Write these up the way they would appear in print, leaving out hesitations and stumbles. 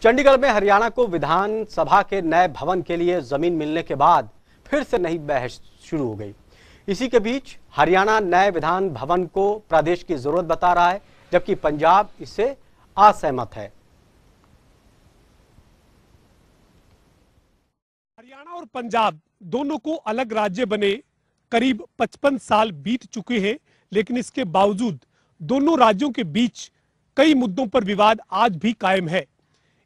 चंडीगढ़ में हरियाणा को विधानसभा के नए भवन के लिए जमीन मिलने के बाद फिर से नई बहस शुरू हो गई। इसी के बीच हरियाणा नए विधान भवन को प्रदेश की जरूरत बता रहा है, जबकि पंजाब इससे असहमत है। हरियाणा और पंजाब दोनों को अलग राज्य बने करीब 55 साल बीत चुके हैं, लेकिन इसके बावजूद दोनों राज्यों के बीच कई मुद्दों पर विवाद आज भी कायम है।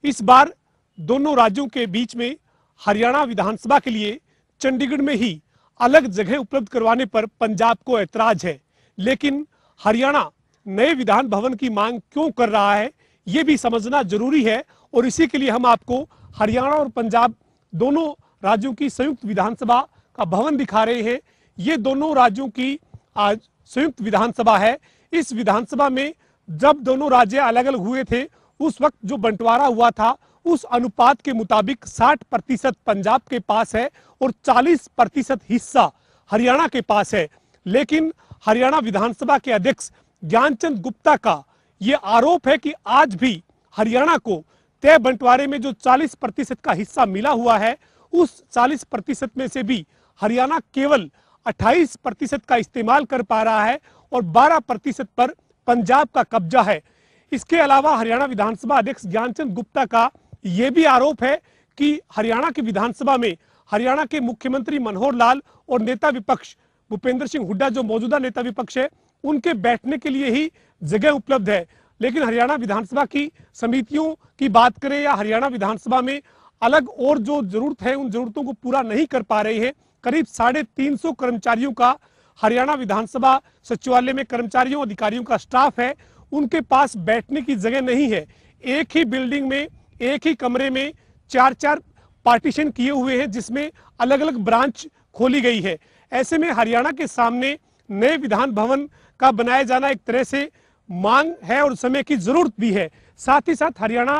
इस बार दोनों राज्यों के बीच में हरियाणा विधानसभा के लिए चंडीगढ़ में ही अलग जगह उपलब्ध करवाने पर पंजाब को ऐतराज है, लेकिन हरियाणा नए विधान भवन की मांग क्यों कर रहा है ये भी समझना जरूरी है। और इसी के लिए हम आपको हरियाणा और पंजाब दोनों राज्यों की संयुक्त विधानसभा का भवन दिखा रहे हैं। ये दोनों राज्यों की आज संयुक्त विधानसभा है। इस विधानसभा में जब दोनों राज्य अलग अलग हुए थे, उस वक्त जो बंटवारा हुआ था उस अनुपात के मुताबिक 60% पंजाब के पास है और 40% हिस्सा हरियाणा के पास है। लेकिन हरियाणा विधानसभा के अध्यक्ष ज्ञानचंद गुप्ता का यह आरोप है कि आज भी हरियाणा को तय बंटवारे में जो 40% का हिस्सा मिला हुआ है, उस 40% में से भी हरियाणा केवल 28% का इस्तेमाल कर पा रहा है और 12% पर पंजाब का कब्जा है। इसके अलावा हरियाणा विधानसभा अध्यक्ष ज्ञानचंद गुप्ता का यह भी आरोप है कि हरियाणा की विधानसभा में हरियाणा के मुख्यमंत्री मनोहर लाल और नेता विपक्ष भूपेंद्र सिंह हुड्डा, जो मौजूदा नेता विपक्ष है, उनके बैठने के लिए ही जगह उपलब्ध है। लेकिन हरियाणा विधानसभा की समितियों की बात करें या हरियाणा विधानसभा में अलग और जो जरूरत है उन जरूरतों को पूरा नहीं कर पा रहे हैं। करीब 350 कर्मचारियों का हरियाणा विधानसभा सचिवालय में कर्मचारियों अधिकारियों का स्टाफ है, उनके पास बैठने की जगह नहीं है। एक ही बिल्डिंग में एक ही कमरे में 4-4 पार्टीशन किए हुए हैं, जिसमें अलग अलग ब्रांच खोली गई है। ऐसे में हरियाणा के सामने नए विधान भवन का बनाया जाना एक तरह से मांग है और समय की जरूरत भी है। साथ ही साथ हरियाणा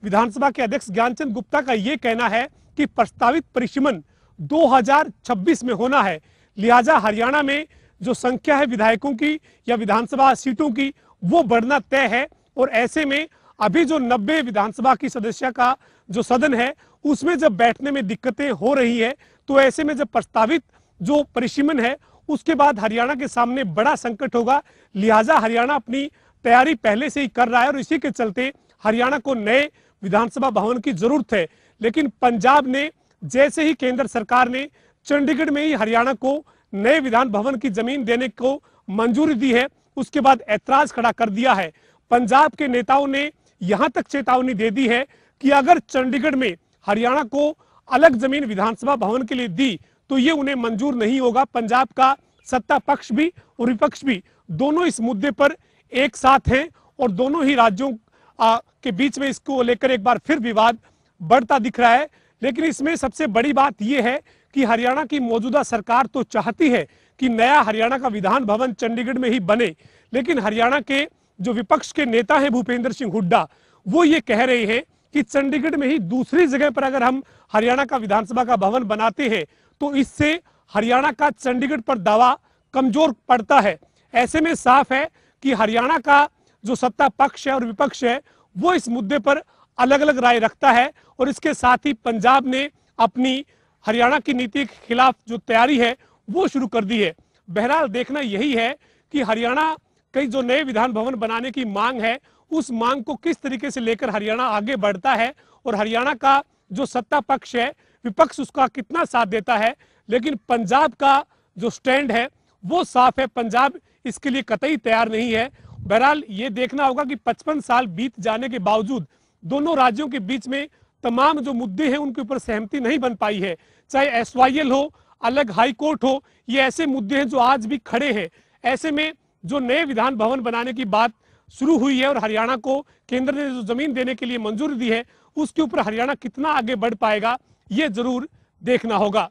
विधानसभा के अध्यक्ष ज्ञानचंद गुप्ता का यह कहना है कि प्रस्तावित परिसीमन 2026 में होना है, लिहाजा हरियाणा में जो संख्या है विधायकों की या विधानसभा सीटों की वो बढ़ना तय है। और ऐसे में अभी जो 90 विधानसभा की सदस्य का जो सदन है उसमें जब बैठने में दिक्कतें हो रही है, तो ऐसे में जब प्रस्तावित जो परिसीमन है उसके बाद हरियाणा के सामने बड़ा संकट होगा। लिहाजा हरियाणा अपनी तैयारी पहले से ही कर रहा है और इसी के चलते हरियाणा को नए विधानसभा भवन की जरूरत है। लेकिन पंजाब ने जैसे ही केंद्र सरकार ने चंडीगढ़ में ही हरियाणा को नए विधान भवन की जमीन देने को मंजूरी दी है, उसके बाद ऐतराज खड़ा कर दिया है। पंजाब के नेताओं ने यहां तक चेतावनी दे दी है कि अगर चंडीगढ़ में हरियाणा को अलग जमीन विधानसभा भवन के लिए दी तो ये उन्हें मंजूर नहीं होगा। पंजाब का सत्ता पक्ष भी और विपक्ष भी दोनों इस मुद्दे पर एक साथ हैं और दोनों ही राज्यों के बीच में इसको लेकर एक बार फिर विवाद बढ़ता दिख रहा है। लेकिन इसमें सबसे बड़ी बात यह है कि हरियाणा की मौजूदा सरकार तो चाहती है कि नया हरियाणा का विधान भवन चंडीगढ़ में ही बने, लेकिन हरियाणा के जो विपक्ष के नेता हैं भूपेंद्र सिंह हुड्डा, वो ये कह रहे हैं कि चंडीगढ़ में ही दूसरी जगह पर अगर हम हरियाणा का विधानसभा का भवन बनाते हैं तो इससे हरियाणा का चंडीगढ़ पर दावा कमजोर पड़ता है। ऐसे में साफ है कि हरियाणा का जो सत्ता पक्ष है और विपक्ष है वो इस मुद्दे पर अलग अलग राय रखता है और इसके साथ ही पंजाब ने अपनी हरियाणा की नीति के खिलाफ जो तैयारी है वो शुरू कर दी है। बहरहाल देखना यही है कि हरियाणा कई जो नए विधान भवन बनाने की मांग है उस मांग को किस तरीके से लेकर हरियाणा आगे बढ़ता है और हरियाणा का जो सत्ता पक्ष है विपक्ष उसका कितना साथ देता है। लेकिन पंजाब का जो स्टैंड है वो साफ है, पंजाब इसके लिए कतई तैयार नहीं है। बहरहाल ये देखना होगा कि 55 साल बीत जाने के बावजूद दोनों राज्यों के बीच में तमाम जो मुद्दे हैं उनके ऊपर सहमति नहीं बन पाई है। चाहे SYL हो, अलग हाई कोर्ट हो, ये ऐसे मुद्दे हैं जो आज भी खड़े हैं। ऐसे में जो नए विधान भवन बनाने की बात शुरू हुई है और हरियाणा को केंद्र ने जो जमीन देने के लिए मंजूरी दी है उसके ऊपर हरियाणा कितना आगे बढ़ पाएगा ये जरूर देखना होगा।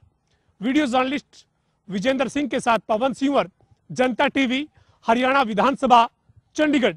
वीडियो जर्नलिस्ट विजेंद्र सिंह के साथ पवन सिंह, जनता टीवी, हरियाणा विधानसभा, चंडीगढ़।